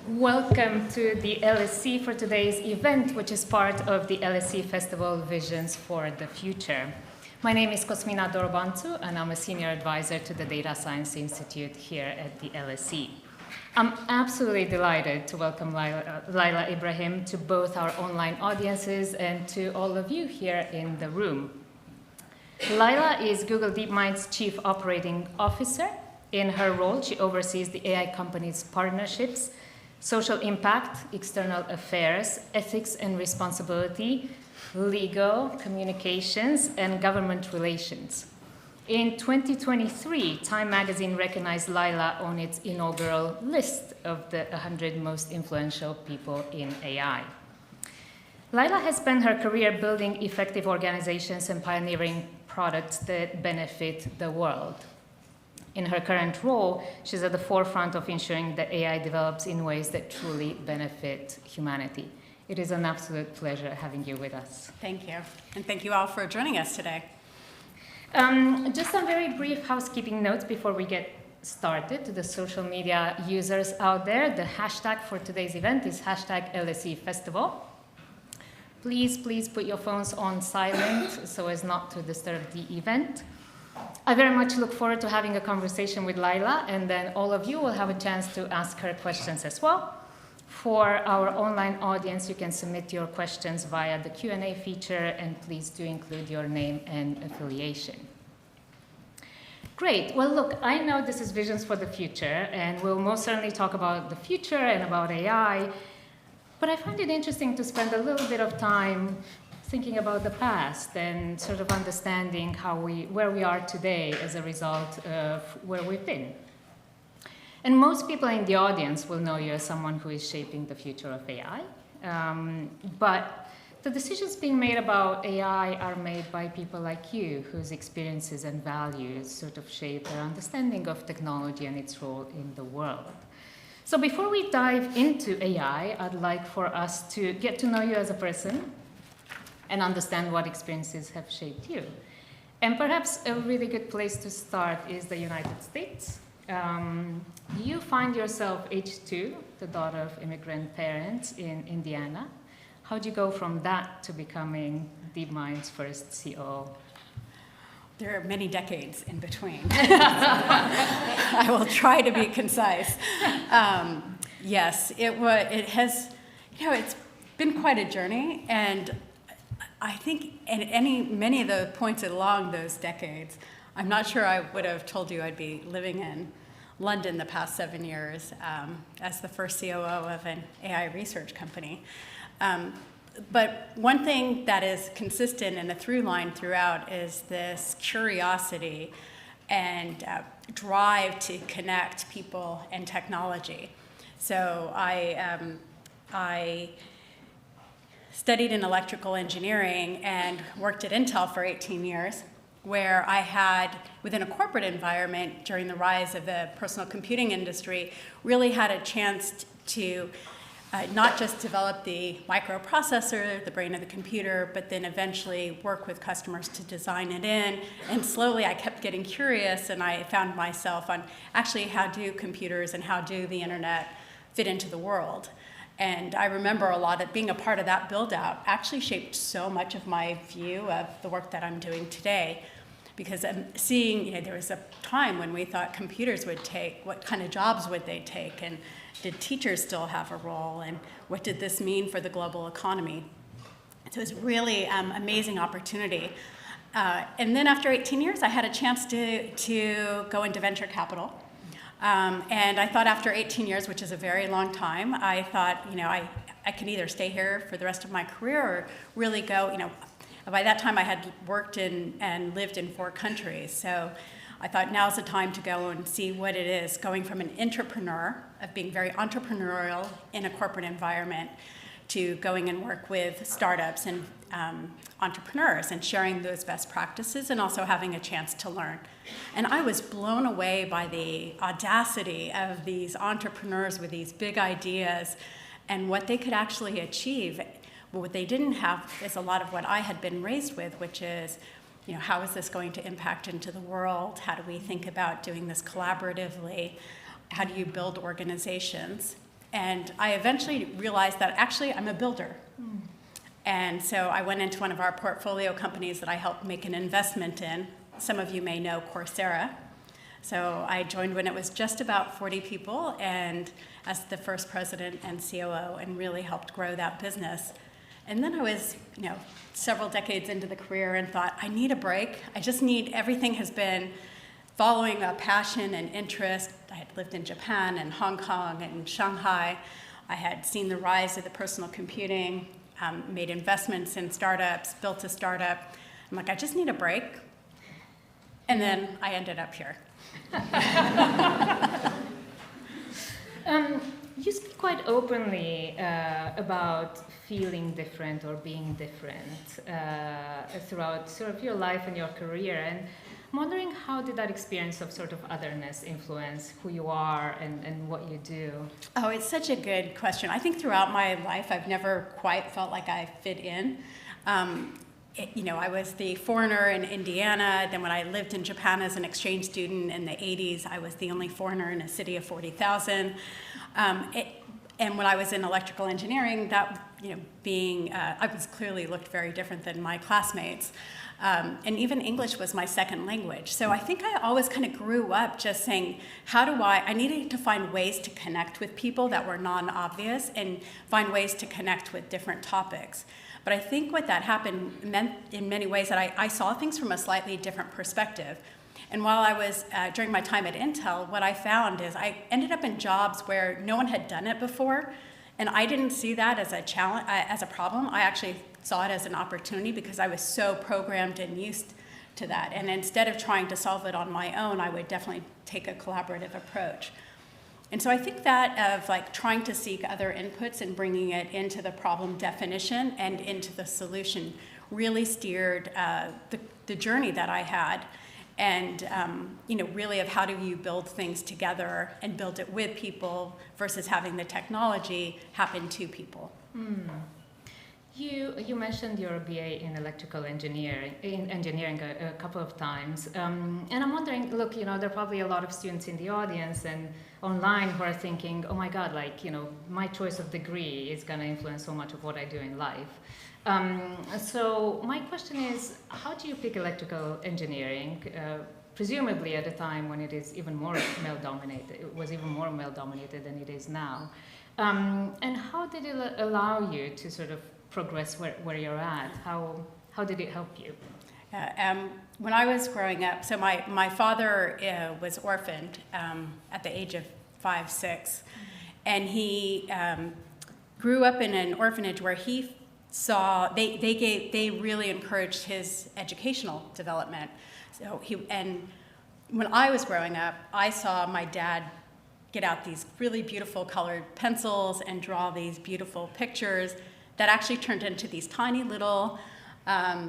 Welcome to the LSE for today's event, which is part of the LSE Festival Visions for the Future. My name is Cosmina Dorobantu, and I'm a senior advisor to the Data Science Institute here at the LSE. I'm absolutely delighted to welcome Lila Ibrahim to both our online audiences and to all of you here in the room. Lila is Google DeepMind's Chief Operating Officer. In her role, she oversees the AI company's partnerships, social impact, external affairs, ethics and responsibility, legal, communications, and government relations. In 2023, Time magazine recognized Lila on its inaugural list of the 100 most influential people in AI. Lila has spent her career building effective organizations and pioneering products that benefit the world. In her current role, she's at the forefront of ensuring that AI develops in ways that truly benefit humanity. It is an absolute pleasure having you with us. Thank you. And thank you all for joining us today. Just some very brief housekeeping notes before we get started to the social media users out there. The hashtag for today's event is hashtag LSE Festival. Please put your phones on silent so as not to disturb the event. I very much look forward to having a conversation with Lila, and then all of you will have a chance to ask her questions as well. For our online audience, you can submit your questions via the Q&A feature, and please do include your name and affiliation. Great. Well, look, I know this is Visions for the Future, and we'll most certainly talk about the future and about AI, but I find it interesting to spend a little bit of time thinking about the past and sort of understanding where we are today as a result of where we've been. And most people in the audience will know you as someone who is shaping the future of AI. But the decisions being made about AI are made by people like you, whose experiences and values sort of shape their understanding of technology and its role in the world. So before we dive into AI, I'd like for us to get to know you as a person and understand what experiences have shaped you. And perhaps a really good place to start is the United States. You find yourself age 2, the daughter of immigrant parents in Indiana. How'd you go from that to becoming DeepMind's first COO? There are many decades in between. I will try to be concise. Yes, it has, it's been quite a journey, and I think at many of the points along those decades, I'm not sure I would have told you I'd be living in London the past 7 years as the first COO of an AI research company. But one thing that is consistent and a through line throughout is this curiosity and drive to connect people and technology. So I studied in electrical engineering and worked at Intel for 18 years, where I had, within a corporate environment during the rise of the personal computing industry, really had a chance to not just develop the microprocessor, the brain of the computer, but then eventually work with customers to design it in. And slowly I kept getting curious, and I found myself on actually how do computers and how do the internet fit into the world. And I remember a lot of being a part of that build-out actually shaped so much of my view of the work that I'm doing today. Because I'm seeing, there was a time when we thought computers would take, what kind of jobs would they take? And did teachers still have a role? And what did this mean for the global economy? So it was really amazing opportunity. And then after 18 years, I had a chance to go into venture capital. And I thought after 18 years, which is a very long time, I thought, I can either stay here for the rest of my career or really go, by that time I had worked in and lived in 4 countries. So I thought now's the time to go and see what it is, going from an entrepreneur, of being very entrepreneurial in a corporate environment, to going and work with startups and entrepreneurs and sharing those best practices and also having a chance to learn. And I was blown away by the audacity of these entrepreneurs with these big ideas and what they could actually achieve. But what they didn't have is a lot of what I had been raised with, which is, how is this going to impact into the world? How do we think about doing this collaboratively? How do you build organizations? And I eventually realized that actually I'm a builder. And so I went into one of our portfolio companies that I helped make an investment in. Some of you may know Coursera. So I joined when it was just about 40 people, and as the first president and COO, and really helped grow that business. And then I was, several decades into the career and thought, I need a break. Everything has been following a passion and interest. I had lived in Japan and Hong Kong and Shanghai. I had seen the rise of the personal computing, made investments in startups, built a startup. I'm like, I just need a break. And then I ended up here. You speak quite openly about feeling different or being different throughout sort of your life and your career. And I'm wondering, how did that experience of sort of otherness influence who you are and what you do? Oh, it's such a good question. I think throughout my life, I've never quite felt like I fit in. I was the foreigner in Indiana. Then when I lived in Japan as an exchange student in the 80s, I was the only foreigner in a city of 40,000. And when I was in electrical engineering, I was clearly looked very different than my classmates. And even English was my second language. So I think I always kind of grew up just saying, I needed to find ways to connect with people that were non-obvious and find ways to connect with different topics. But I think what that happened meant in many ways that I saw things from a slightly different perspective. And while I was, during my time at Intel, what I found is I ended up in jobs where no one had done it before. And I didn't see that as a challenge, as a problem. I actually saw it as an opportunity because I was so programmed and used to that. And instead of trying to solve it on my own, I would definitely take a collaborative approach. And so I think that of trying to seek other inputs and bringing it into the problem definition and into the solution really steered the journey that I had. And really of how do you build things together and build it with people versus having the technology happen to people. You mentioned your BA in electrical engineering a couple of times, and I'm wondering, look, there are probably a lot of students in the audience and online who are thinking, oh my God, my choice of degree is going to influence so much of what I do in life. So my question is, how do you pick electrical engineering? Presumably at a time when it is even more male-dominated, it was even more male-dominated than it is now. And how did it allow you to sort of progress where you're at? How did it help you? When I was growing up, so my father was orphaned at the age of 5, 6, and he grew up in an orphanage where he saw they really encouraged his educational development. And when I was growing up, I saw my dad get out these really beautiful colored pencils and draw these beautiful pictures that actually turned into these tiny little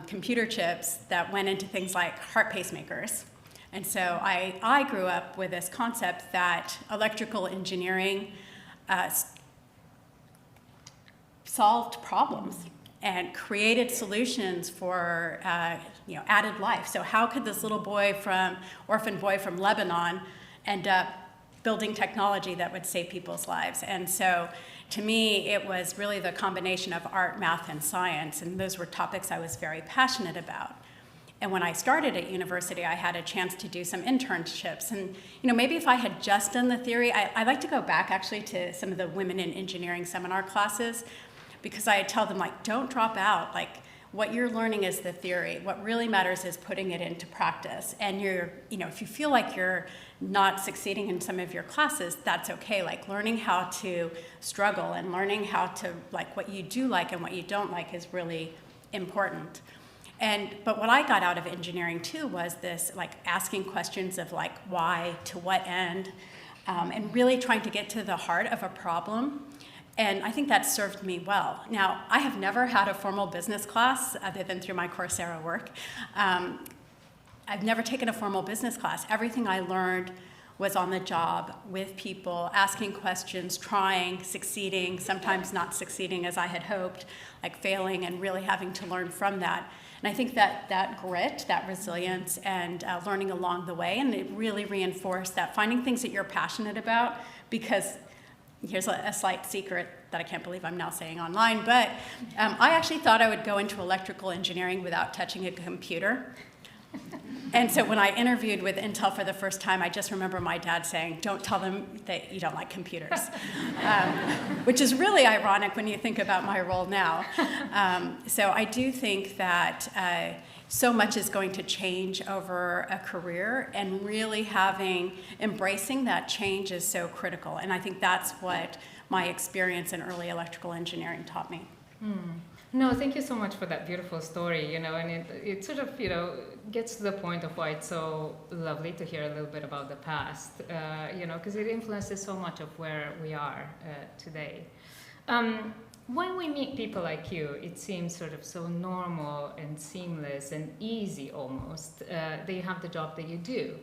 computer chips that went into things like heart pacemakers. And so I grew up with this concept that electrical engineering solved problems and created solutions for added life. So how could this little orphan boy from Lebanon end up building technology that would save people's lives? And so to me, it was really the combination of art, math, and science, and those were topics I was very passionate about. And when I started at university, I had a chance to do some internships. And maybe if I had just done the theory, I like to go back actually to some of the women in engineering seminar classes, because I tell them, don't drop out. What you're learning is the theory. What really matters is putting it into practice. And if you feel like you're not succeeding in some of your classes, that's okay. Learning how to struggle and learning how to what you do like and what you don't like is really important. But what I got out of engineering too was this asking questions of why, to what end, and really trying to get to the heart of a problem. And I think that served me well. Now, I have never had a formal business class other than through my Coursera work. I've never taken a formal business class. Everything I learned was on the job with people, asking questions, trying, succeeding, sometimes not succeeding as I had hoped, failing and really having to learn from that. And I think that grit, that resilience, and learning along the way, and it really reinforced that finding things that you're passionate about, because here's a slight secret that I can't believe I'm now saying online, but I actually thought I would go into electrical engineering without touching a computer. And so when I interviewed with Intel for the first time, I just remember my dad saying, don't tell them that you don't like computers, which is really ironic when you think about my role now. So I do think that so much is going to change over a career, and really embracing that change is so critical. And I think that's what my experience in early electrical engineering taught me. No, thank you so much for that beautiful story, and it sort of, gets to the point of why it's so lovely to hear a little bit about the past, because it influences so much of where we are today. When we meet people like you, it seems sort of so normal and seamless and easy almost that you have the job that you do.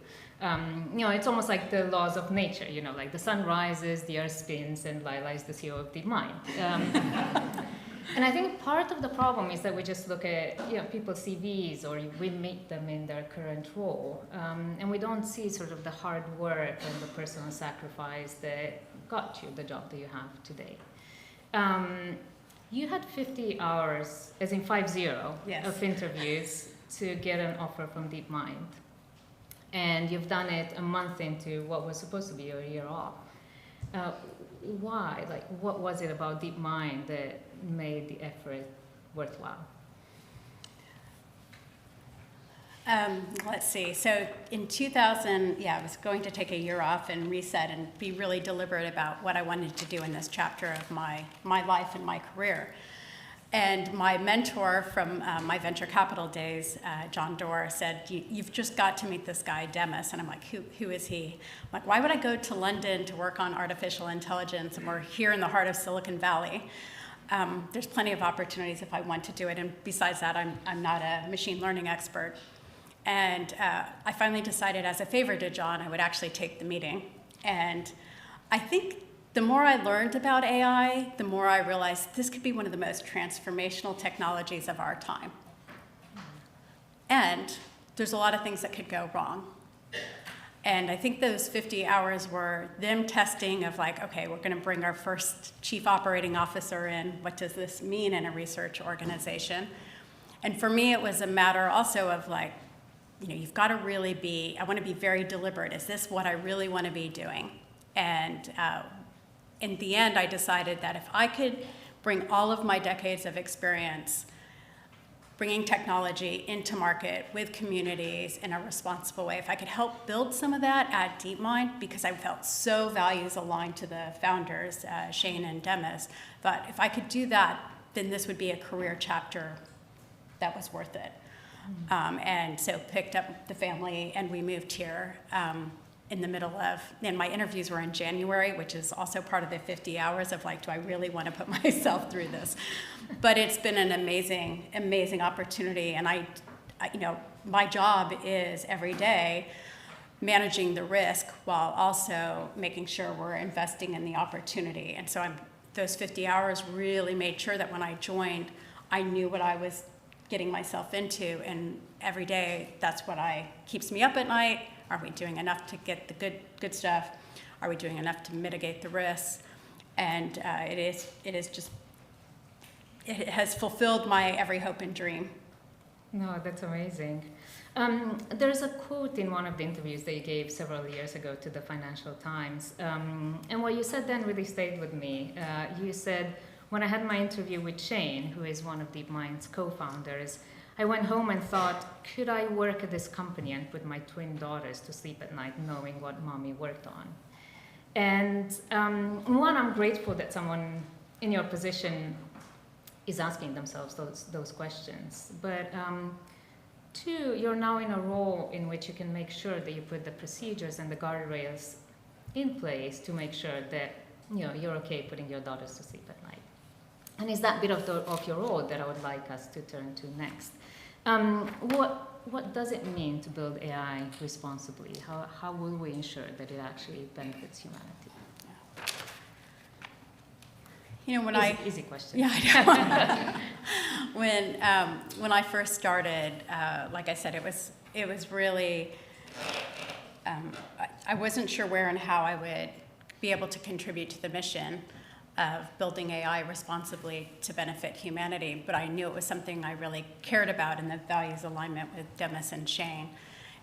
It's almost like the laws of nature, like the sun rises, the earth spins, and Lila is the CEO of DeepMind. And I think part of the problem is that we just look at people's CVs, or we meet them in their current role, and we don't see sort of the hard work and the personal sacrifice that got you the job that you have today. You had 50 hours, as in 50, yes, of interviews to get an offer from DeepMind. And you've done it a month into what was supposed to be a year off. Why? Like, what was it about DeepMind that made the effort worthwhile? Let's see. So in 2000, I was going to take a year off and reset and be really deliberate about what I wanted to do in this chapter of my life and my career. And my mentor from my venture capital days, John Doerr, said, you've just got to meet this guy, Demis. And I'm like, who is he? I'm like, why would I go to London to work on artificial intelligence, and we're here in the heart of Silicon Valley? There's plenty of opportunities if I want to do it. And besides that, I'm not a machine learning expert. And I finally decided, as a favor to John, I would actually take the meeting. And I think the more I learned about AI, the more I realized this could be one of the most transformational technologies of our time. And there's a lot of things that could go wrong. And I think those 50 hours were them testing of like, okay, we're going to bring our first chief operating officer in. What does this mean in a research organization? And for me, it was a matter also of like, you've got to really I want to be very deliberate. Is this what I really want to be doing? And in the end, I decided that if I could bring all of my decades of experience bringing technology into market with communities in a responsible way, if I could help build some of that at DeepMind, because I felt so values aligned to the founders, Shane and Demis, thought if I could do that, then this would be a career chapter that was worth it. And so picked up the family and we moved here in the middle of, and my interviews were in January, which is also part of the 50 hours of like, do I really want to put myself through this? But it's been an amazing, amazing opportunity. And I my job is every day managing the risk while also making sure we're investing in the opportunity. And so those 50 hours really made sure that when I joined, I knew what I was getting myself into, and every day that's what keeps me up at night. Are we doing enough to get the good stuff? Are we doing enough to mitigate the risks? And it has fulfilled my every hope and dream. No, that's amazing. There's a quote in one of the interviews that you gave several years ago to the Financial Times, and what you said then really stayed with me. You said, when I had my interview with Shane, who is one of DeepMind's co-founders, I went home and thought, could I work at this company and put my twin daughters to sleep at night knowing what mommy worked on? And one, I'm grateful that someone in your position is asking themselves those questions. But two, you're now in a role in which you can make sure that you put the procedures and the guardrails in place to make sure that you're okay putting your daughters to sleep at night. And it's that bit of your role that I would like us to turn to next. What does it mean to build AI responsibly? How will we ensure that it actually benefits humanity? Easy question. Yeah, I know. When I first started, like I said, it was really I wasn't sure where and how I would be able to contribute to the mission of building AI responsibly to benefit humanity. But I knew it was something I really cared about in the values alignment with Demis and Shane.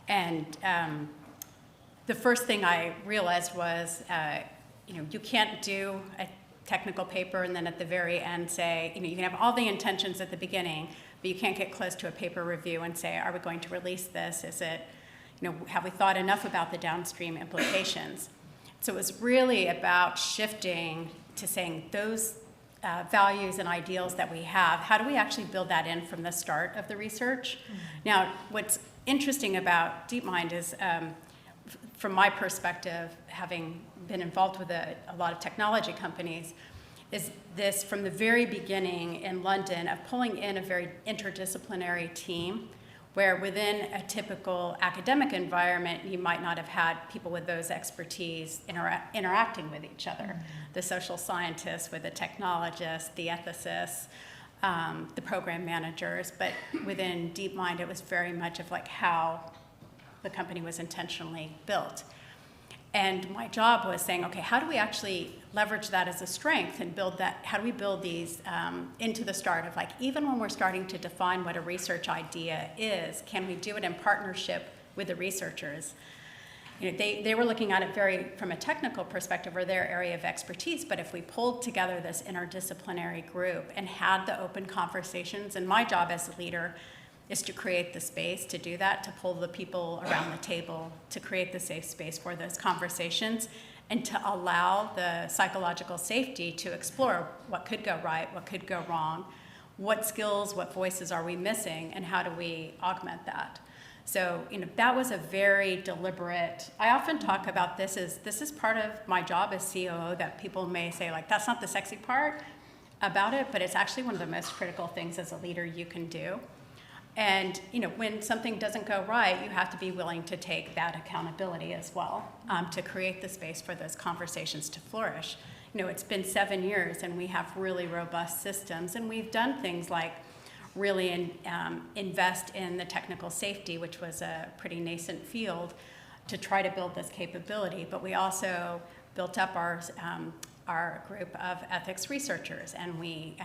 And the first thing I realized was, you can't do a technical paper and then at the very end say, you can have all the intentions at the beginning, but you can't get close to a paper review and say, are we going to release this? Is it, have we thought enough about the downstream implications? So it was really about shifting to saying those values and ideals that we have, how do we actually build that in from the start of the research? Mm-hmm. Now, what's interesting about DeepMind is, from my perspective, having been involved with a lot of technology companies, is this from the very beginning in London of pulling in a very interdisciplinary team where within a typical academic environment, you might not have had people with those expertise interacting with each other. Mm-hmm. The social scientists with the technologists, the ethicists, the program managers, but within DeepMind, it was very much of like how the company was intentionally built. And my job was saying, okay, how do we actually leverage that as a strength and build that? How do we build these into the start of like, even when we're starting to define what a research idea is, can we do it in partnership with the researchers? They were looking at it very from a technical perspective or their area of expertise, but if we pulled together this interdisciplinary group and had the open conversations, and my job as a leader is to create the space to do that, to pull the people around the table, to create the safe space for those conversations, and to allow the psychological safety to explore what could go right, what could go wrong, what skills, what voices are we missing, and how do we augment that? So, that was a very deliberate, I often talk about this is part of my job as COO that people may say, like, that's not the sexy part about it, but it's actually one of the most critical things as a leader you can do. And when something doesn't go right, you have to be willing to take that accountability as well, to create the space for those conversations to flourish. It's been 7 years and we have really robust systems, and we've done things like really invest in the technical safety, which was a pretty nascent field, to try to build this capability. But we also built up our group of ethics researchers, and we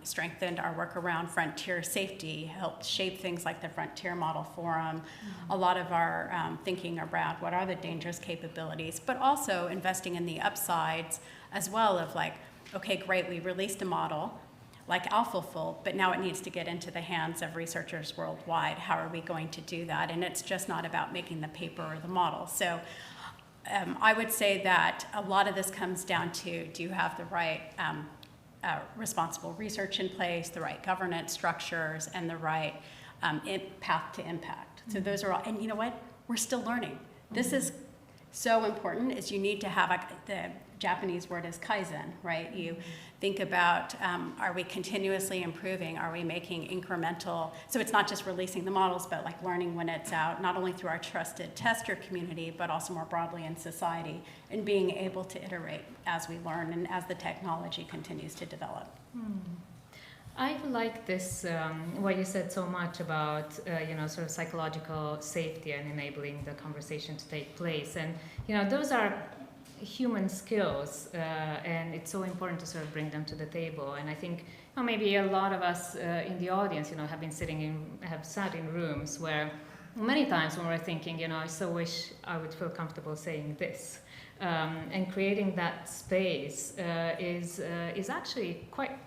strengthened our work around frontier safety, helped shape things like the Frontier Model Forum, a lot of our thinking around what are the dangerous capabilities, but also investing in the upsides as well of like, okay, great, we released a model like AlphaFold, but now it needs to get into the hands of researchers worldwide. How are we going to do that? And it's just not about making the paper or the model. So I would say that a lot of this comes down to, do you have the right responsible research in place, the right governance structures, and the right path to impact? So those are all, and you know what? We're still learning. This is so important, is you need to have, the Japanese word is kaizen, right? You think about, are we continuously improving? Are we making incremental, so it's not just releasing the models, but like learning when it's out, not only through our trusted tester community, but also more broadly in society, and being able to iterate as we learn and as the technology continues to develop. I like this, what you said so much about, sort of psychological safety and enabling the conversation to take place. And, those are human skills, and it's so important to sort of bring them to the table. And I think maybe a lot of us in the audience, have sat in rooms where many times when we're thinking, I so wish I would feel comfortable saying this. And creating that space is actually quite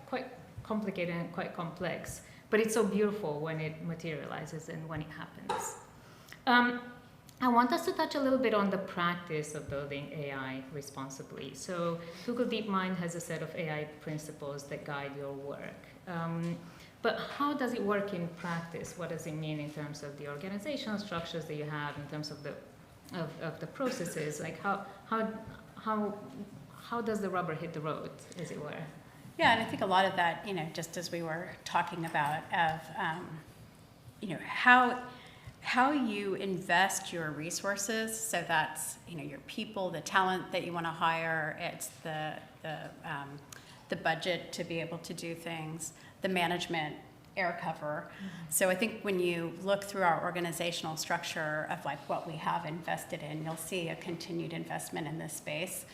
complicated and quite complex, but it's so beautiful when it materializes and when it happens. I want us to touch a little bit on the practice of building AI responsibly. So Google DeepMind has a set of AI principles that guide your work. But how does it work in practice? What does it mean in terms of the organizational structures that you have, in terms of the processes? Like how does the rubber hit the road, as it were? Yeah, and I think a lot of that, just as we were talking about, of how you invest your resources. So that's your people, the talent that you want to hire. It's the budget to be able to do things, the management, air cover. So I think when you look through our organizational structure of like what we have invested in, you'll see a continued investment in this space.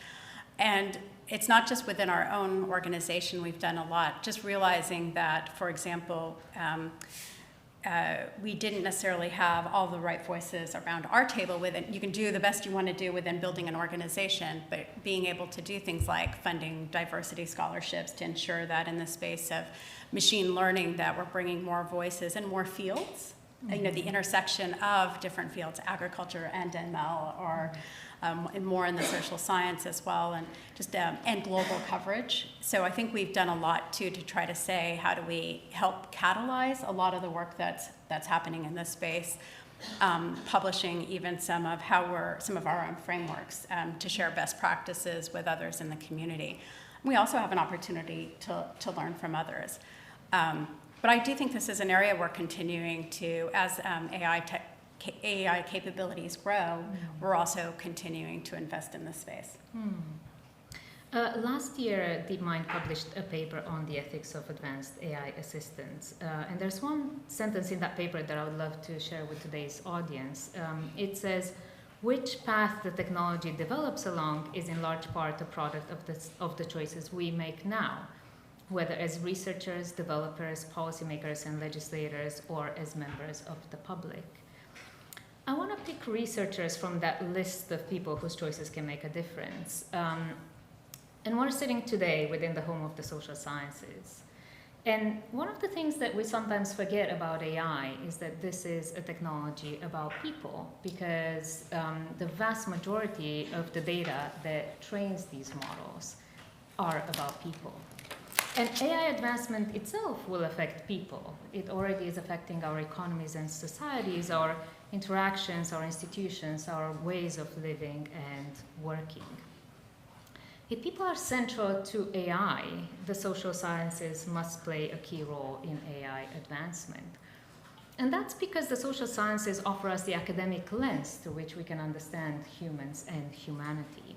And it's not just within our own organization. We've done a lot, just realizing that, for example, we didn't necessarily have all the right voices around our table with it. You can do the best you want to do within building an organization, but being able to do things like funding diversity scholarships to ensure that in the space of machine learning that we're bringing more voices and more fields, you know, the intersection of different fields, agriculture and ML, or and more in the social science as well, and just and global coverage. So I think we've done a lot too to try to say, how do we help catalyze a lot of the work that's happening in this space, publishing even some of our own frameworks to share best practices with others in the community. We also have an opportunity to learn from others. But I do think this is an area we're continuing to, as AI capabilities grow, we're also continuing to invest in this space. Last year, DeepMind published a paper on the ethics of advanced AI assistants. And there's one sentence in that paper that I would love to share with today's audience. It says, which path the technology develops along is in large part a product of the choices we make now, whether as researchers, developers, policymakers, and legislators, or as members of the public. I want to pick researchers from that list of people whose choices can make a difference. And we're sitting today within the home of the social sciences. And one of the things that we sometimes forget about AI is that this is a technology about people, because the vast majority of the data that trains these models are about people. And AI advancement itself will affect people. It already is affecting our economies and societies, our interactions, our institutions, our ways of living and working. If people are central to AI, the social sciences must play a key role in AI advancement. And that's because the social sciences offer us the academic lens through which we can understand humans and humanity.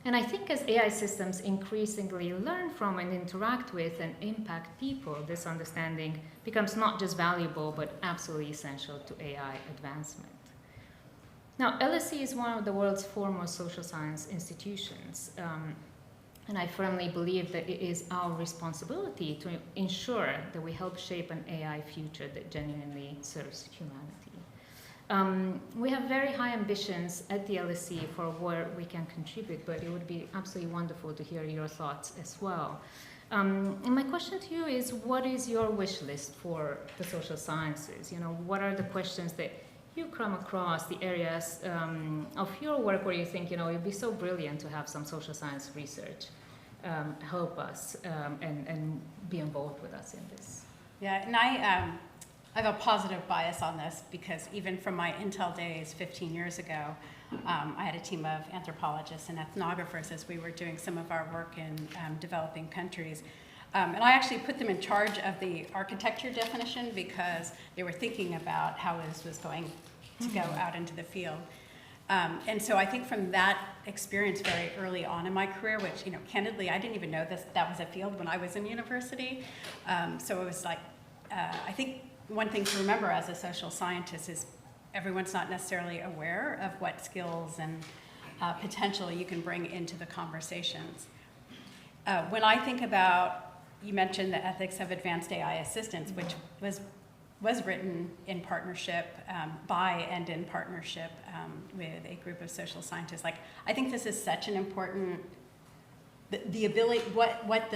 And I think as AI systems increasingly learn from and interact with and impact people, this understanding becomes not just valuable, but absolutely essential to AI advancement. Now, LSE is one of the world's foremost social science institutions, and I firmly believe that it is our responsibility to ensure that we help shape an AI future that genuinely serves humanity. We have very high ambitions at the LSE for where we can contribute, but it would be absolutely wonderful to hear your thoughts as well. And my question to you is, what is your wish list for the social sciences? You know, what are the questions that you come across, the areas of your work where you think, you know, it'd be so brilliant to have some social science research help us and be involved with us in this? Yeah, and I have a positive bias on this, because even from my Intel days 15 years ago, I had a team of anthropologists and ethnographers as we were doing some of our work in developing countries. And I actually put them in charge of the architecture definition, because they were thinking about how this was going to go out into the field. And so I think from that experience very early on in my career, which, you know, candidly, I didn't even know that was a field when I was in university. So it was like, I think one thing to remember as a social scientist is everyone's not necessarily aware of what skills and potential you can bring into the conversations. When I think about, you mentioned the ethics of advanced AI assistance, which was written in partnership by and in partnership with a group of social scientists. Like, I think this is such an important, the ability, what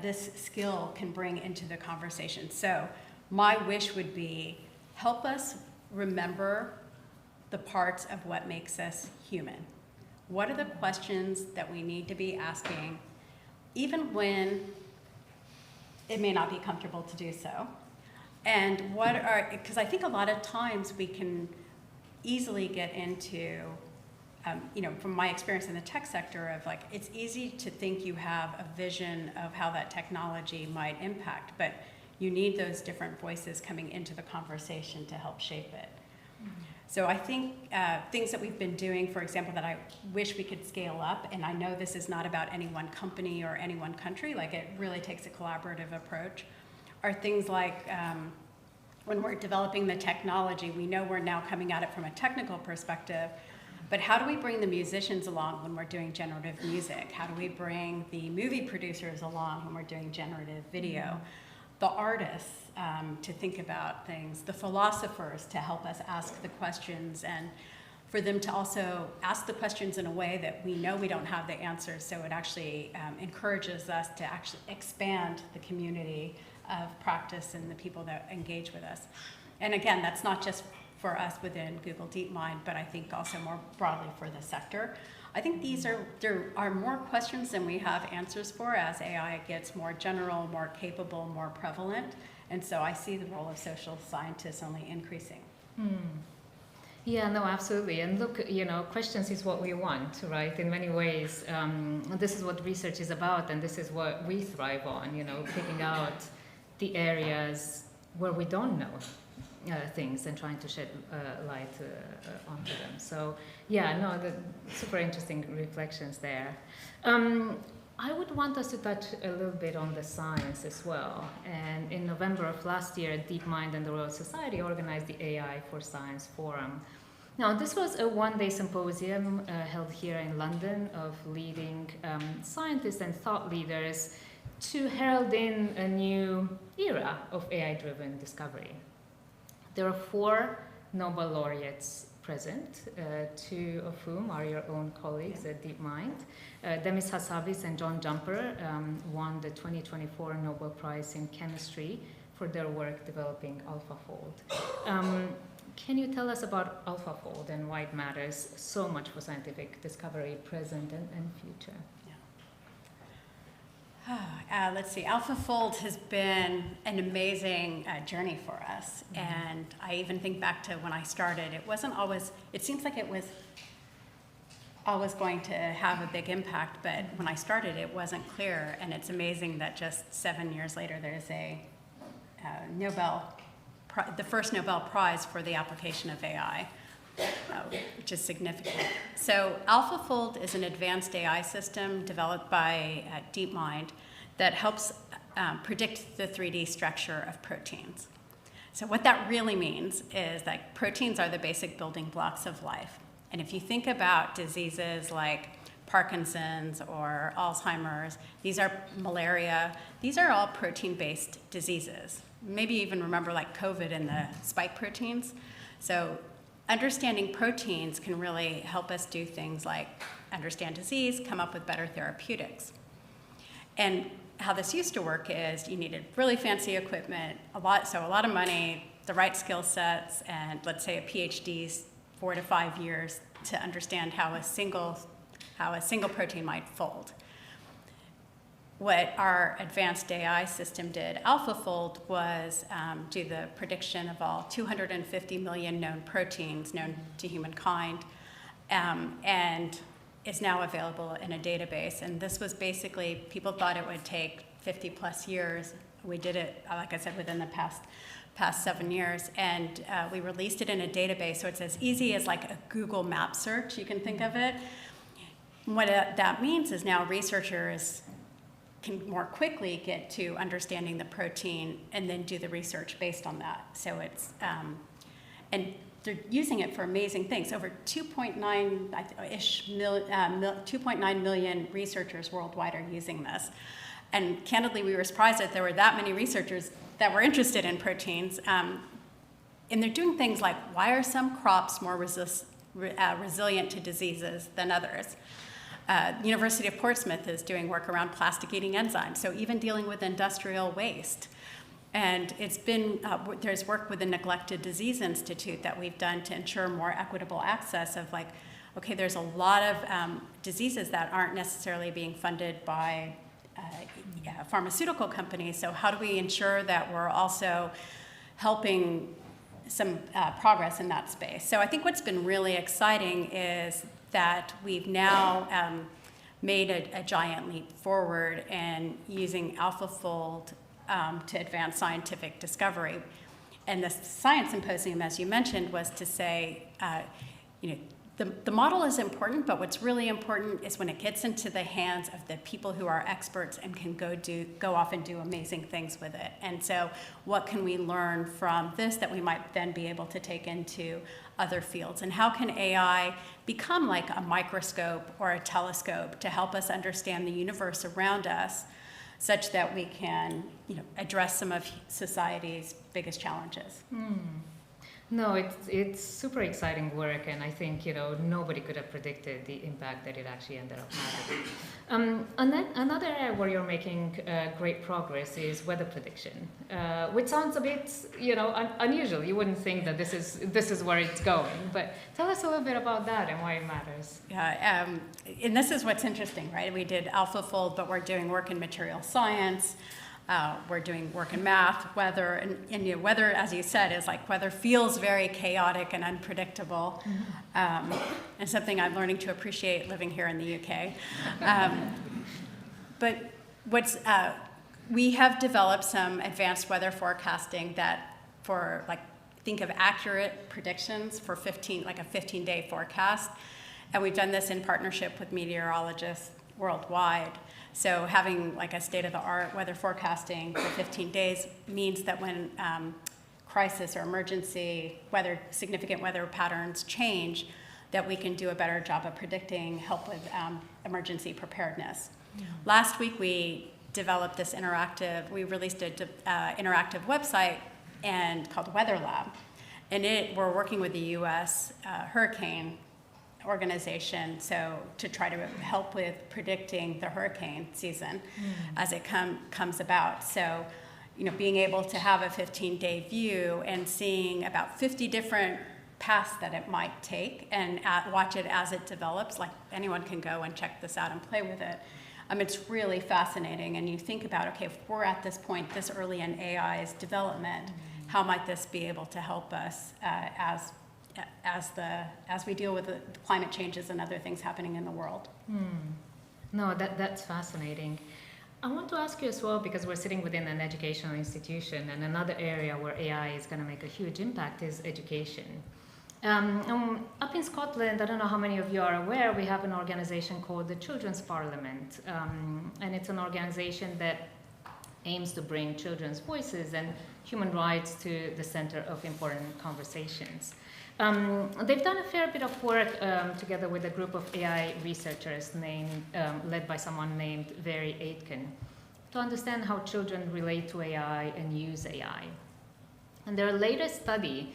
this skill can bring into the conversation. So my wish would be, help us remember the parts of what makes us human. What are the questions that we need to be asking, even when it may not be comfortable to do so? And because I think a lot of times we can easily get into, you know, from my experience in the tech sector, of like, it's easy to think you have a vision of how that technology might impact, but you need those different voices coming into the conversation to help shape it. So I think things that we've been doing, for example, that I wish we could scale up, and I know this is not about any one company or any one country, like it really takes a collaborative approach, are things like when we're developing the technology, we know we're now coming at it from a technical perspective, But how do we bring the musicians along when we're doing generative music? How do we bring the movie producers along when we're doing generative video? The artists to think about things, the philosophers to help us ask the questions, and for them to also ask the questions in a way that we know we don't have the answers, so it actually encourages us to actually expand the community of practice and the people that engage with us. And again, that's not just for us within Google DeepMind, but I think also more broadly for the sector. I think there are more questions than we have answers for as AI gets more general, more capable, more prevalent. And so I see the role of social scientists only increasing. Yeah, no, absolutely. And look, questions is what we want, right? In many ways, this is what research is about, and this is what we thrive on, picking out the areas where we don't know things and trying to shed light onto them. So, yeah, no, super interesting reflections there. I would want us to touch a little bit on the science as well. And in November of last year, DeepMind and the Royal Society organized the AI for Science Forum. Now, this was a one-day symposium held here in London of leading scientists and thought leaders to herald in a new era of AI-driven discovery. There are 4 Nobel laureates present, 2 of whom are your own colleagues at DeepMind. Demis Hassabis and John Jumper won the 2024 Nobel Prize in Chemistry for their work developing AlphaFold. Can you tell us about AlphaFold and why it matters so much for scientific discovery, present and future? Let's see, AlphaFold has been an amazing journey for us. And I even think back to when I started, it seems like it was always going to have a big impact, but when I started, it wasn't clear. And it's amazing that just 7 years later, there's a the first Nobel Prize for the application of AI, which is significant. So AlphaFold is an advanced AI system developed by DeepMind that helps predict the 3D structure of proteins. So what that really means is that proteins are the basic building blocks of life. And if you think about diseases like Parkinson's or Alzheimer's, these are malaria, these are all protein-based diseases. Maybe even remember like COVID and the spike proteins. So understanding proteins can really help us do things like understand disease, come up with better therapeutics. And how this used to work is you needed really fancy equipment, a lot of money, the right skill sets, and let's say a PhD's 4 to 5 years to understand how a single protein might fold. What our advanced AI system did, AlphaFold, was do the prediction of all 250 million known proteins known to humankind, and is now available in a database. And this was basically, people thought it would take 50 plus years. We did it, like I said, within the past 7 years, and we released it in a database, so it's as easy as like a Google map search, you can think of it. What that means is now researchers can more quickly get to understanding the protein and then do the research based on that. So it's, and they're using it for amazing things. Over 2.9 million researchers worldwide are using this. And candidly, we were surprised that there were that many researchers that were interested in proteins. And they're doing things like, why are some crops more resilient to diseases than others? The University of Portsmouth is doing work around plastic-eating enzymes, so even dealing with industrial waste. And it's been, there's work with the Neglected Disease Institute that we've done to ensure more equitable access of like, okay, there's a lot of diseases that aren't necessarily being funded by pharmaceutical companies, so how do we ensure that we're also helping some progress in that space? So I think what's been really exciting is that we've now made a giant leap forward in using AlphaFold to advance scientific discovery. And the Science Symposium, as you mentioned, was to say, the model is important, but what's really important is when it gets into the hands of the people who are experts and can go off and do amazing things with it. And so what can we learn from this that we might then be able to take into other fields? And how can AI become like a microscope or a telescope to help us understand the universe around us, such that we can, address some of society's biggest challenges? No, it's super exciting work, and I think nobody could have predicted the impact that it actually ended up having. And then another area where you're making great progress is weather prediction, which sounds a bit unusual. You wouldn't think that this is where it's going, but tell us a little bit about that and why it matters. Yeah, and this is what's interesting, right? We did AlphaFold, but we're doing work in material science. We're doing work in math, weather, and weather, as you said, is like weather feels very chaotic and unpredictable, and something I'm learning to appreciate living here in the UK. But we have developed some advanced weather forecasting think of accurate predictions for a 15-day forecast, and we've done this in partnership with meteorologists worldwide. So having like a state-of-the-art weather forecasting for 15 days means that when crisis or emergency significant weather patterns change, that we can do a better job of predicting, help with emergency preparedness. Yeah. Last week we developed we released an interactive website called Weather Lab, and we're working with the U.S. hurricane organization, to try to help with predicting the hurricane season as it comes about. So, being able to have a 15-day view and seeing about 50 different paths that it might take and watch it as it develops. Like anyone can go and check this out and play with it. It's really fascinating. And you think about, okay, if we're at this point this early in AI's development, how might this be able to help us as we deal with the climate changes and other things happening in the world? No, that's fascinating. I want to ask you as well, because we're sitting within an educational institution, and another area where AI is going to make a huge impact is education. Up in Scotland, I don't know how many of you are aware, we have an organization called the Children's Parliament, and it's an organization that aims to bring children's voices and human rights to the center of important conversations. They've done a fair bit of work together with a group of AI researchers led by someone named Very Aitken to understand how children relate to AI and use AI. And their latest study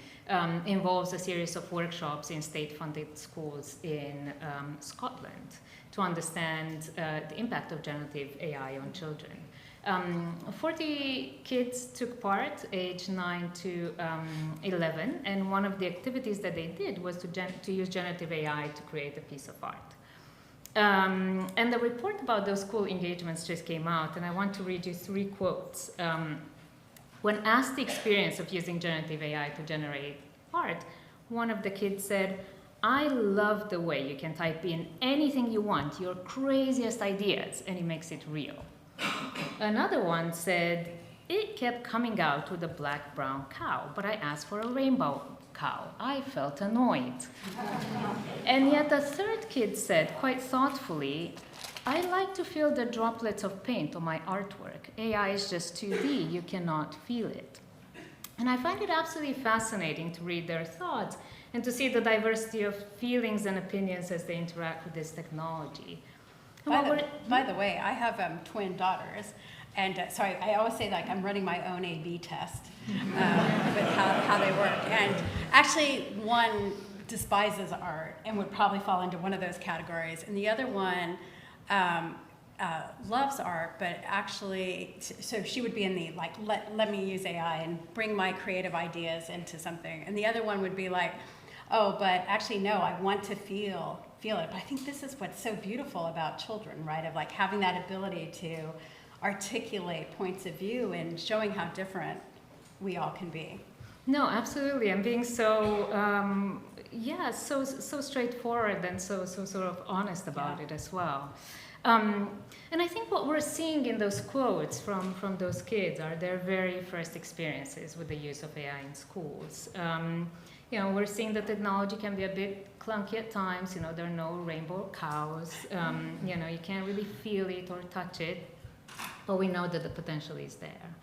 involves a series of workshops in state-funded schools in Scotland to understand the impact of generative AI on children. 40 kids took part, age 9 to 11, and one of the activities that they did was to use generative AI to create a piece of art. And the report about those school engagements just came out, and I want to read you 3 quotes. When asked the experience of using generative AI to generate art, one of the kids said, "I love the way you can type in anything you want, your craziest ideas, and it makes it real." Another one said, "It kept coming out with a black-brown cow, but I asked for a rainbow cow. I felt annoyed." And yet a third kid said, quite thoughtfully, "I like to feel the droplets of paint on my artwork. AI is just 2D, you cannot feel it." And I find it absolutely fascinating to read their thoughts and to see the diversity of feelings and opinions as they interact with this technology. By the way, I have twin daughters, and so I always say I'm running my own A/B test with how they work. And actually, one despises art and would probably fall into one of those categories, and the other one loves art, but actually, so she would be in the let me use AI and bring my creative ideas into something, and the other one would be like, "Oh, but actually no, I want to feel it." But I think this is what's so beautiful about children, right? Of having that ability to articulate points of view and showing how different we all can be. No, absolutely. And being so straightforward and so sort of honest about it as well. And I think what we're seeing in those quotes from those kids are their very first experiences with the use of AI in schools. we're seeing that technology can be a bit clunky at times. There are no rainbow cows. You can't really feel it or touch it, but we know that the potential is there.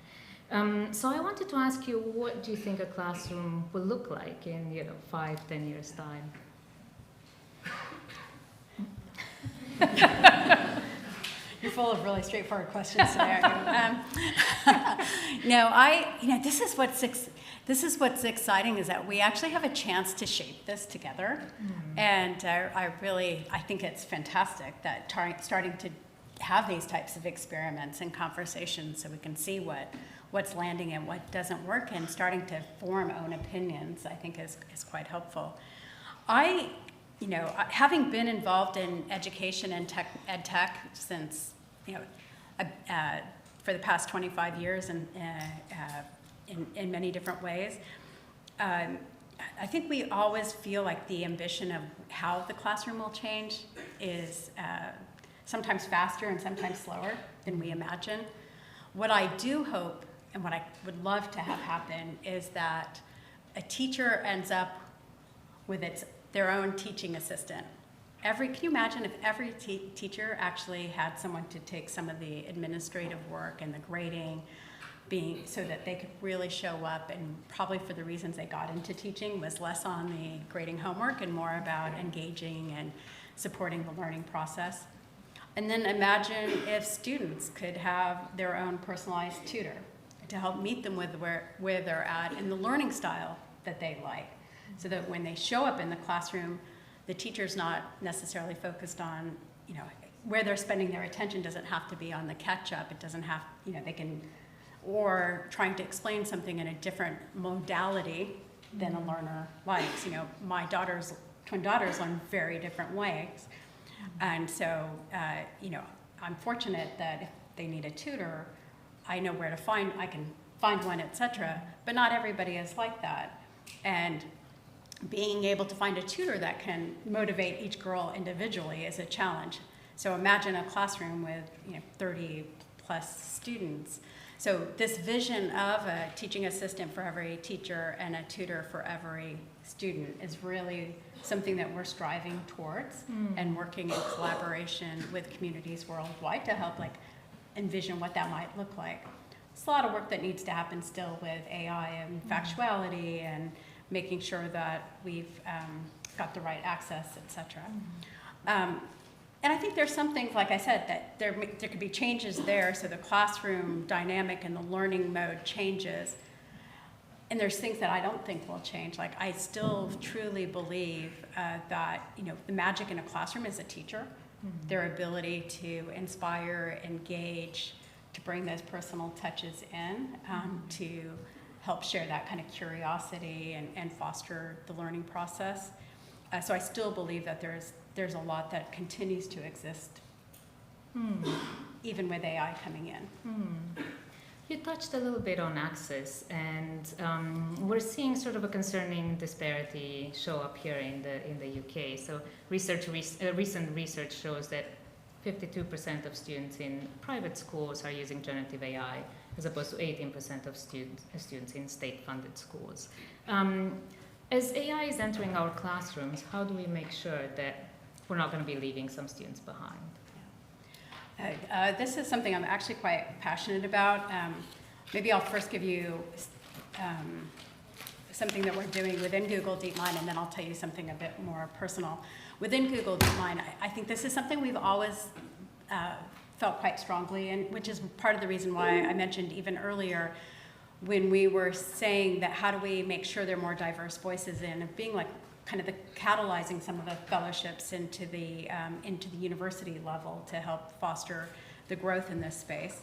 So I wanted to ask you, what do you think a classroom will look like in 5-10 years time? You're full of really straightforward questions today. This is what's exciting, is that we actually have a chance to shape this together. And I think it's fantastic that starting to have these types of experiments and conversations, so we can see what's landing and what doesn't work, and starting to form own opinions, I think is quite helpful. Having been involved in education and ed tech since, for the past 25 years and in many different ways, I think we always feel like the ambition of how the classroom will change is sometimes faster and sometimes slower than we imagine. What I do hope, and what I would love to have happen, is that a teacher ends up with their own teaching assistant. Can you imagine if every teacher actually had someone to take some of the administrative work and the grading, so that they could really show up, and probably for the reasons they got into teaching was less on the grading homework and more about engaging and supporting the learning process. And then imagine if students could have their own personalized tutor to help meet them with where they're at and the learning style that they like, so that when they show up in the classroom, the teacher's not necessarily focused on, where they're spending their attention doesn't have to be on the catch-up. It doesn't have, they can, or trying to explain something in a different modality than a learner likes. My twin daughters learn very different ways. And so, I'm fortunate that if they need a tutor, I know where to I can find one, etc. But not everybody is like that. And being able to find a tutor that can motivate each girl individually is a challenge. So imagine a classroom with 30 plus students. So this vision of a teaching assistant for every teacher and a tutor for every student is really something that we're striving towards and working in collaboration with communities worldwide to help envision what that might look like. It's a lot of work that needs to happen still with AI and factuality and making sure that we've got the right access, etc. And I think there's some things, like I said, that there could be changes there, so the classroom dynamic and the learning mode changes. And there's things that I don't think will change. I still truly believe that the magic in a classroom is a teacher, their ability to inspire, engage, to bring those personal touches in, to help share that kind of curiosity and foster the learning process. So I still believe that there's a lot that continues to exist, even with AI coming in. You touched a little bit on access, and we're seeing sort of a concerning disparity show up here in the UK. So recent research shows that 52% of students in private schools are using generative AI, as opposed to 18% of students in state-funded schools. As AI is entering our classrooms, how do we make sure that we're not going to be leaving some students behind? This is something I'm actually quite passionate about. Maybe I'll first give you something that we're doing within Google DeepMind, and then I'll tell you something a bit more personal. Within Google DeepMind, I think this is something we've always felt quite strongly, and which is part of the reason why I mentioned even earlier when we were saying that how do we make sure there are more diverse voices in, of being kind of the catalyzing some of the fellowships into the university level to help foster the growth in this space.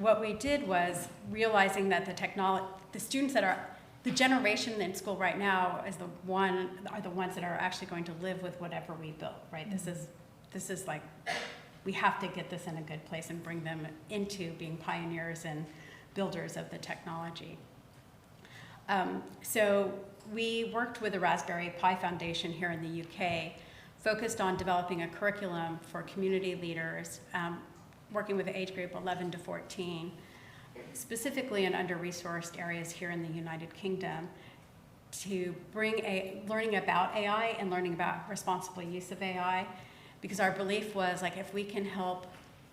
What we did was realizing that the students that are the generation in school right now are the ones that are actually going to live with whatever we build, right? This is we have to get this in a good place and bring them into being pioneers and builders of the technology. So we worked with the Raspberry Pi Foundation here in the UK, focused on developing a curriculum for community leaders, working with the age group 11 to 14, specifically in under-resourced areas here in the United Kingdom, to bring learning about AI and learning about responsible use of AI, because our belief was like if we can help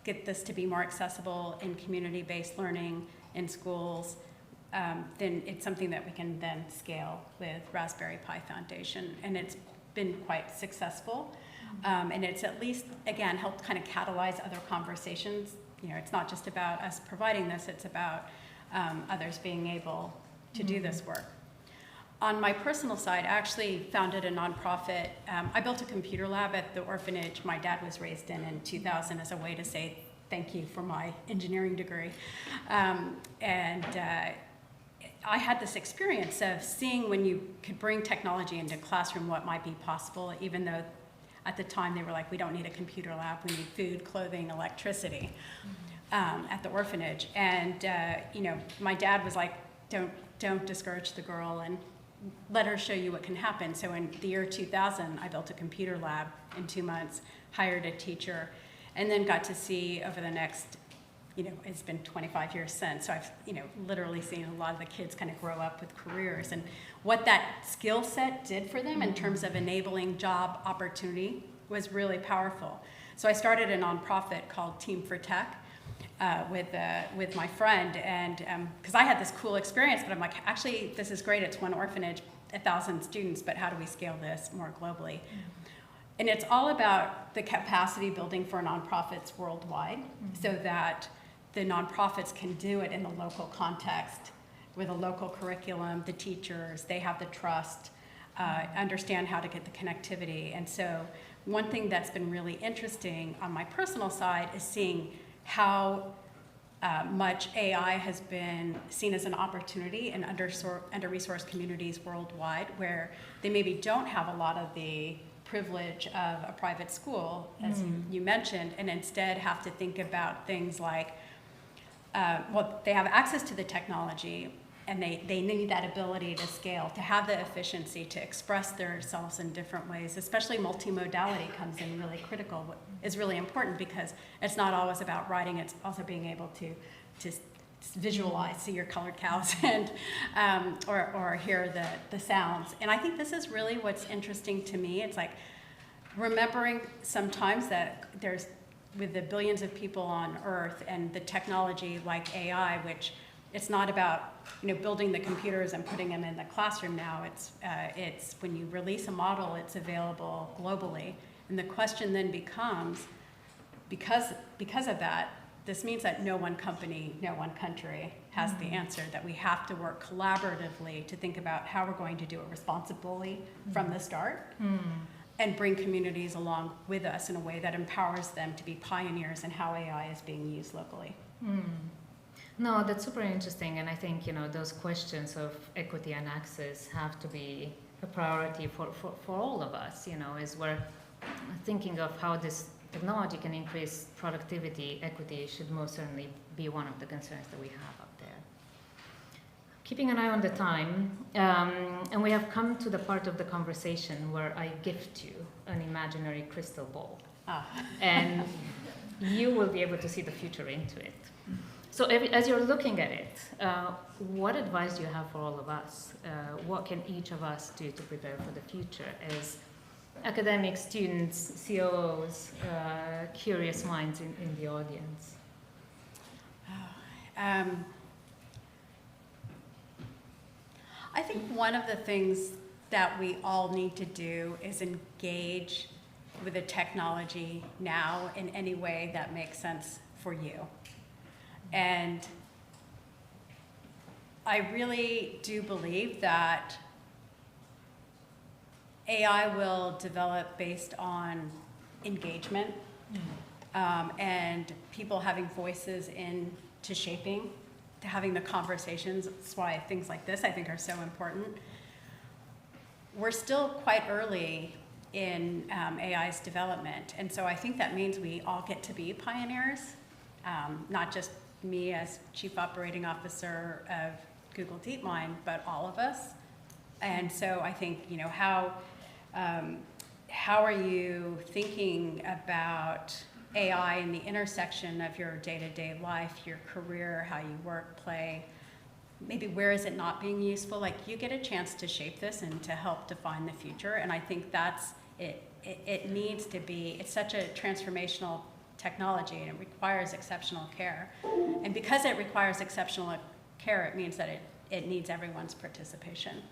get this to be more accessible in community-based learning in schools, then it's something that we can then scale with Raspberry Pi Foundation, and it's been quite successful. And it's at least, again, helped kind of catalyze other conversations. You know, it's not just about us providing this, it's about others being able to do this work. On my personal side, I actually founded a nonprofit. I built a computer lab at the orphanage my dad was raised in 2000 as a way to say thank you for my engineering degree. I had this experience of seeing when you could bring technology into a classroom, what might be possible, even though at the time they were like, we don't need a computer lab, we need food, clothing, electricity at the orphanage. And you know, my dad was like, don't discourage the girl and let her show you what can happen. So in the year 2000, I built a computer lab in 2 months, hired a teacher, and then got to see over the next, you know, it's been 25 years since, so I've, you know, literally seen a lot of the kids kind of grow up with careers, and what that skill set did for them in terms of enabling job opportunity was really powerful. So I started a nonprofit called Team for Tech with my friend, and because I had this cool experience, but I'm like, actually, this is great, it's one orphanage, 1,000 students, but how do we scale this more globally? And it's all about the capacity building for nonprofits worldwide, so that the nonprofits can do it in the local context with a local curriculum, the teachers, they have the trust, understand how to get the connectivity. And so one thing that's been really interesting on my personal side is seeing how much AI has been seen as an opportunity in under-resourced communities worldwide, where they maybe don't have a lot of the privilege of a private school, as you mentioned, and instead have to think about things like, well, they have access to the technology, and they need that ability to scale, to have the efficiency to express themselves in different ways. Especially multimodality comes in really critical, is really important, because it's not always about writing, it's also being able to visualize, see your colored cows, and or hear the sounds. And I think this is really what's interesting to me. It's like remembering sometimes that there's, with the billions of people on Earth and the technology like AI, which it's not about, you know, building the computers and putting them in the classroom now. It's when you release a model, it's available globally. And the question then becomes, because of that, this means that no one company, no one country has the answer, that we have to work collaboratively to think about how we're going to do it responsibly from the start, and bring communities along with us in a way that empowers them to be pioneers in how AI is being used locally. No, that's super interesting, and I think, you know, those questions of equity and access have to be a priority for all of us, you know, as we're thinking of how this technology can increase productivity. Equity should most certainly be one of the concerns that we have up there. Keeping an eye on the time, and we have come to the part of the conversation where I gift you an imaginary crystal ball. And you will be able to see the future into it. So as you're looking at it, what advice do you have for all of us? What can each of us do to prepare for the future as academics, students, COOs, curious minds in the audience? I think one of the things that we all need to do is engage with the technology now in any way that makes sense for you. And I really do believe that AI will develop based on engagement, and people having voices into shaping, to having the conversations. That's why things like this, I think, are so important. We're still quite early in AI's development, and so I think that means we all get to be pioneers, not just me as Chief Operating Officer of Google DeepMind, but all of us. And so I think, you know, how are you thinking about AI in the intersection of your day-to-day life, your career, how you work, play, maybe where is it not being useful? Like, you get a chance to shape this and to help define the future, and I think that's it. It needs to be, it's such a transformational technology, and it requires exceptional care. And because it requires exceptional care, it means that it needs everyone's participation.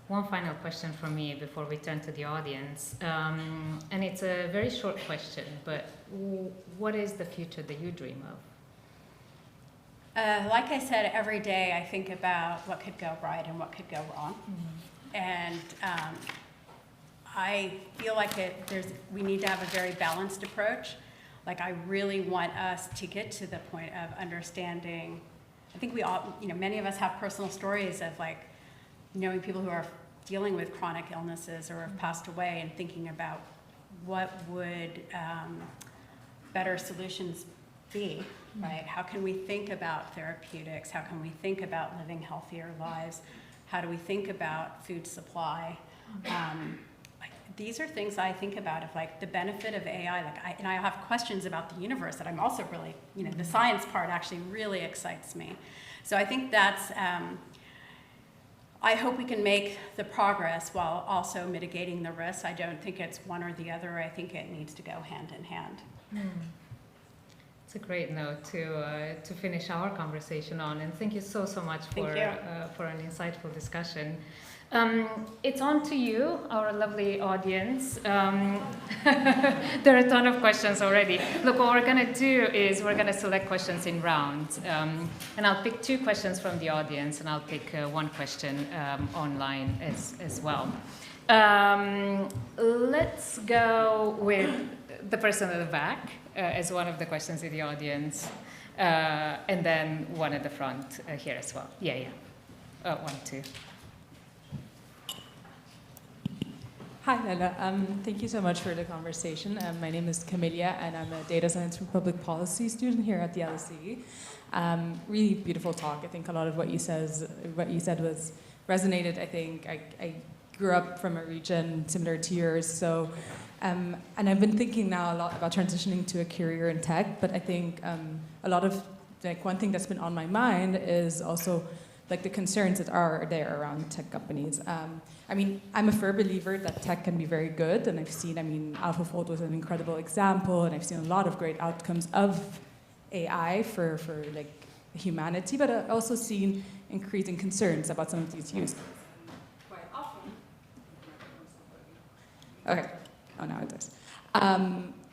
One final question from me before we turn to the audience. And it's a very short question, but what is the future that you dream of? Like I said, every day I think about what could go right and what could go wrong. And I feel like we need to have a very balanced approach. Like, I really want us to get to the point of understanding. I think we all, many of us have personal stories of like knowing people who are dealing with chronic illnesses or have passed away, and thinking about what would better solutions be, right? How can we think about therapeutics? How can we think about living healthier lives? How do we think about food supply? These are things I think about, of like the benefit of AI. And I have questions about the universe that I'm also really, the science part actually really excites me. So I think that's, I hope we can make the progress while also mitigating the risks. I don't think it's one or the other. I think it needs to go hand in hand. It's a great note to finish our conversation on, and thank you so much for an insightful discussion. It's on to you, our lovely audience. There are a ton of questions already. Look, what we're going to do is we're going to select questions in rounds. And I'll pick 2 questions from the audience, and I'll pick 1 question online as well. Let's go with the person at the back as one of the questions in the audience, and then one at the front here as well. Yeah. 1, 2. Hi, Lila. Thank you so much for the conversation. My name is Camelia, and I'm a data science and public policy student here at the LSE. Really beautiful talk. I think a lot of what you said was resonated. I think I grew up from a region similar to yours, so and I've been thinking now a lot about transitioning to a career in tech. But I think a lot of one thing that's been on my mind is also like the concerns that are there around tech companies. I'm a firm believer that tech can be very good, and I've seen, AlphaFold was an incredible example, and I've seen a lot of great outcomes of AI for like humanity, but I've also seen increasing concerns about some of these uses. Quite often, okay, oh now it does.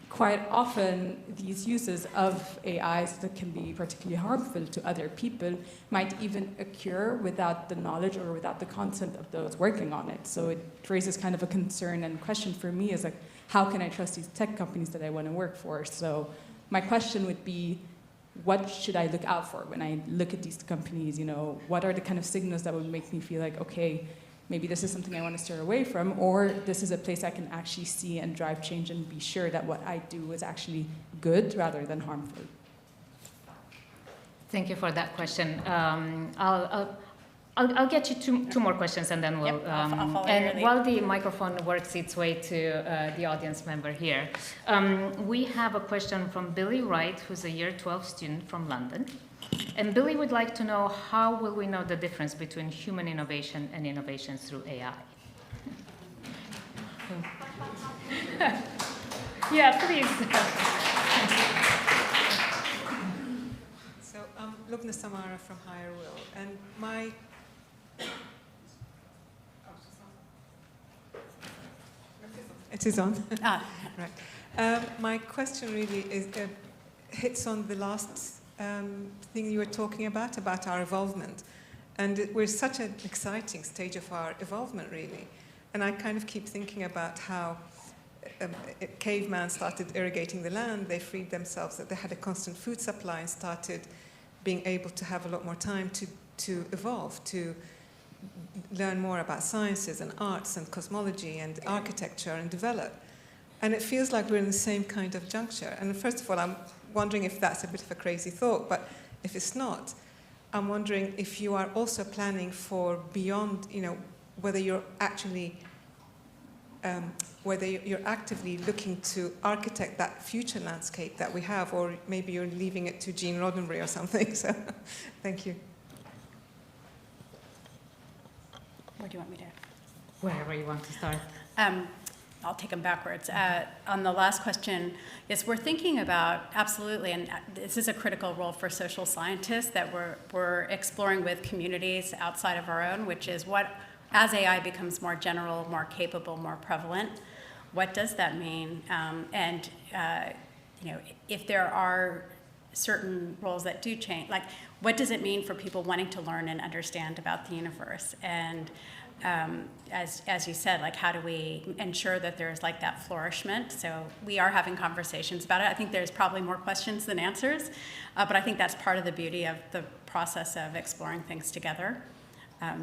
Quite often, these uses of AIs that can be particularly harmful to other people might even occur without the knowledge or without the consent of those working on it. So it raises kind of a concern and question for me is like, how can I trust these tech companies that I want to work for? So my question would be, what should I look out for when I look at these companies? What are the kind of signals that would make me feel like, okay, maybe this is something I want to steer away from, or this is a place I can actually see and drive change and be sure that what I do is actually good rather than harmful. Thank you for that question. I'll get you two more questions, and then we'll. I'll follow and while the microphone works its way to the audience member here, we have a question from Billy Wright, who's a year 12 student from London. And Billy would like to know, how will we know the difference between human innovation and innovation through AI? Yeah, please. So I'm Lubna Samara from Higher Will, and my it is on. Right. My question really is hits on the last thing you were talking about our evolvement. And we're such an exciting stage of our evolvement, really. And I kind of keep thinking about how caveman started irrigating the land, they freed themselves, that they had a constant food supply and started being able to have a lot more time to evolve, to learn more about sciences and arts and cosmology and architecture and develop. And it feels like we're in the same kind of juncture. And first of all, I'm wondering if that's a bit of a crazy thought, but if it's not, I'm wondering if you are also planning for beyond, whether you're actually, whether you're actively looking to architect that future landscape that we have, or maybe you're leaving it to Gene Roddenberry or something. So, thank you. do you want me to? Wherever you want to start. I'll take them backwards. On the last question, yes, we're thinking about, absolutely, and this is a critical role for social scientists that we're exploring with communities outside of our own, which is what, as AI becomes more general, more capable, more prevalent, what does that mean? If there are certain roles that do change, like what does it mean for people wanting to learn and understand about the universe? And as you said, like how do we ensure that there's like that flourishment? So we are having conversations about it. I think there's probably more questions than answers, but I think that's part of the beauty of the process of exploring things together.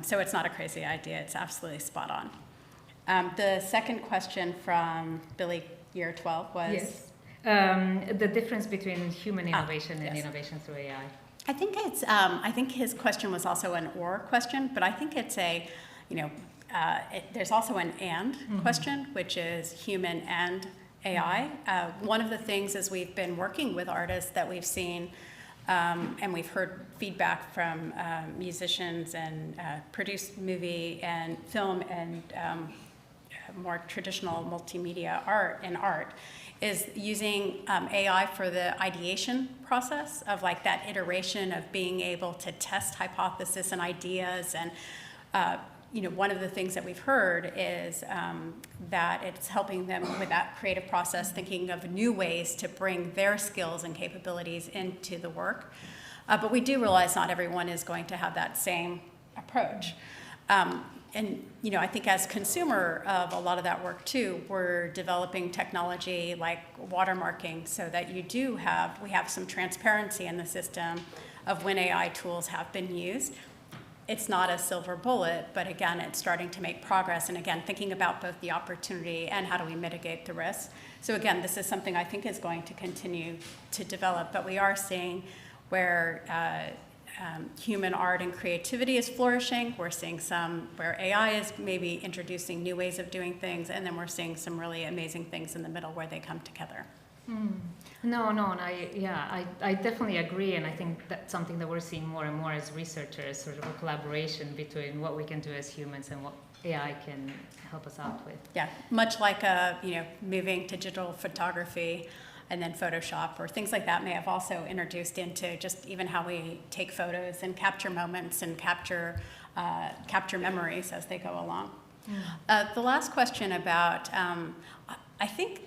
So it's not a crazy idea, it's absolutely spot on. The second question from Billy, year 12, was? Yes. The difference between human innovation and innovation through AI. I think it's, I think his question was also an or question, but I think it's a, there's also an and question, which is human and AI. One of the things is we've been working with artists that we've seen, and we've heard feedback from musicians and produced movie and film and more traditional multimedia art, is using AI for the ideation process of like that iteration of being able to test hypotheses and ideas. And one of the things that we've heard is that it's helping them with that creative process, thinking of new ways to bring their skills and capabilities into the work. But we do realize not everyone is going to have that same approach. I think as consumer of a lot of that work too, we're developing technology like watermarking so that we have some transparency in the system of when AI tools have been used. It's not a silver bullet, but again, it's starting to make progress. And again, thinking about both the opportunity and how do we mitigate the risk. So again, this is something I think is going to continue to develop, but we are seeing where human art and creativity is flourishing. We're seeing some where AI is maybe introducing new ways of doing things, and then we're seeing some really amazing things in the middle where they come together. No, and I definitely agree, and I think that's something that we're seeing more and more as researchers, sort of a collaboration between what we can do as humans and what AI can help us out with. Yeah, much like moving to digital photography and then Photoshop or things like that may have also introduced into just even how we take photos and capture moments and capture memories as they go along. The last question about, I think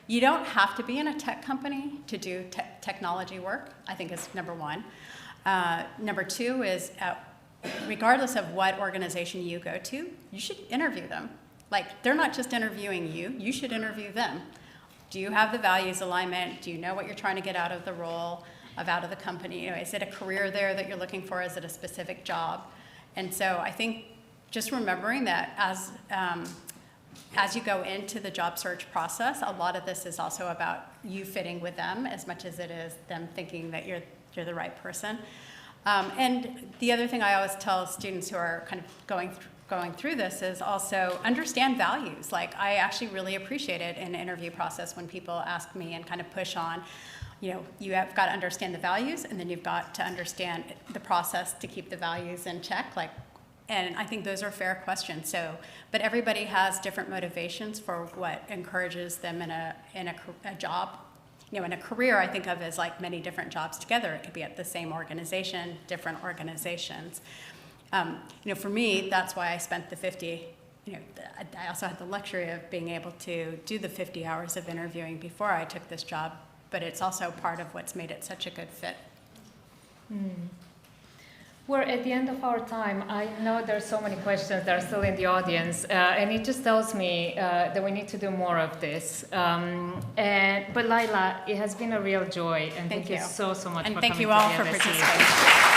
you don't have to be in a tech company to do technology work, I think is number one. Number two is, regardless of what organization you go to, you should interview them. Like, they're not just interviewing you, you should interview them. Do you have the values alignment? Do you know what you're trying to get out of the role, out of the company? Is it a career there that you're looking for? Is it a specific job? And so I think just remembering that as you go into the job search process, a lot of this is also about you fitting with them as much as it is them thinking that you're the right person. And the other thing I always tell students who are kind of going through this is also understand values. Like, I actually really appreciate it in the interview process when people ask me and kind of push on, you have got to understand the values, and then you've got to understand the process to keep the values in check. And I think those are fair questions. But everybody has different motivations for what encourages them in a job. In a career, I think of as like many different jobs together. It could be at the same organization, different organizations. For me, that's why I spent the 50. I also had the luxury of being able to do the 50 hours of interviewing before I took this job. But it's also part of what's made it such a good fit. We're at the end of our time. I know there's so many questions that are still in the audience, and it just tells me that we need to do more of this. But Lila, it has been a real joy, and thank you so much for coming to the LSE. And thank you all for participating.